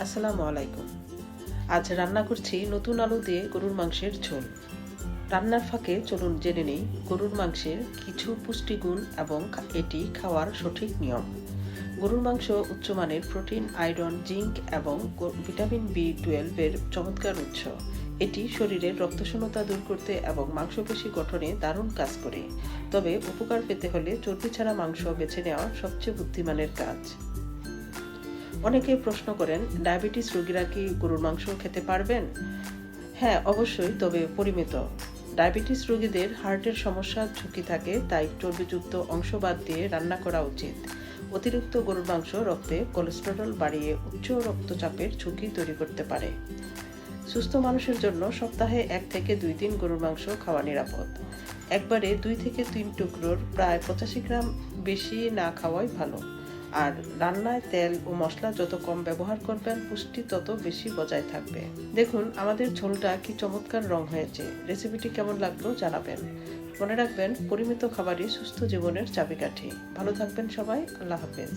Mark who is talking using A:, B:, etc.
A: আসসালামু আলাইকুম। আজ রান্না করছি নতুন আলু দিয়ে গরুর মাংসের ঝোল। রান্নার ফাঁকে চলুন জেনে নেই গরুর মাংসের কিছু পুষ্টিগুণ এবং এটি খাওয়ার সঠিক নিয়ম। গরুর মাংস উচ্চমানের প্রোটিন, আয়রন, জিঙ্ক এবং ভিটামিন বি 12 এর চমৎকার উৎস। এটি শরীরের রক্তশূন্যতা দূর করতে এবং মাংসপেশি গঠনে দারুণ কাজ করে। তবে উপকার পেতে হলে চর্বি ছাড়া মাংস বেছে নেওয়া সবচেয়ে বুদ্ধিমানের কাজ। অনেকে প্রশ্ন করেন, ডায়াবেটিস রোগীরা কি গরুর মাংস খেতে পারবেন? হ্যাঁ, অবশ্যই, তবে পরিমিত। ডায়াবেটিস রোগীদের হার্টের সমস্যার ঝুঁকি থাকে, তাই চর্বিযুক্ত অংশ বাদ দিয়ে রান্না করা উচিত। অতিরিক্ত গরুর মাংস রক্তে কোলেস্টেরল বাড়িয়ে উচ্চ রক্তচাপের ঝুঁকি তৈরি করতে পারে। সুস্থ মানুষের জন্য সপ্তাহে 1 থেকে 2 দিন গরুর মাংস খাওয়া নিরাপদ। একবারে 2 থেকে 3 টুকরোর প্রায় 85 গ্রাম বেশি না খাওয়াই ভালো। আর রান্নায় তেল ও মশলা যত কম ব্যবহার করবেন, পুষ্টি তত বেশি বজায় থাকবে। দেখুন আমাদের ঝোলটা কি চমৎকার রং হয়েছে। রেসিপিটি কেমন লাগলো জানাবেন। মনে রাখবেন, পরিমিত খাবারই সুস্থ জীবনের চাবিকাঠি। ভালো থাকবেন সবাই। আল্লাহ হাফেজ।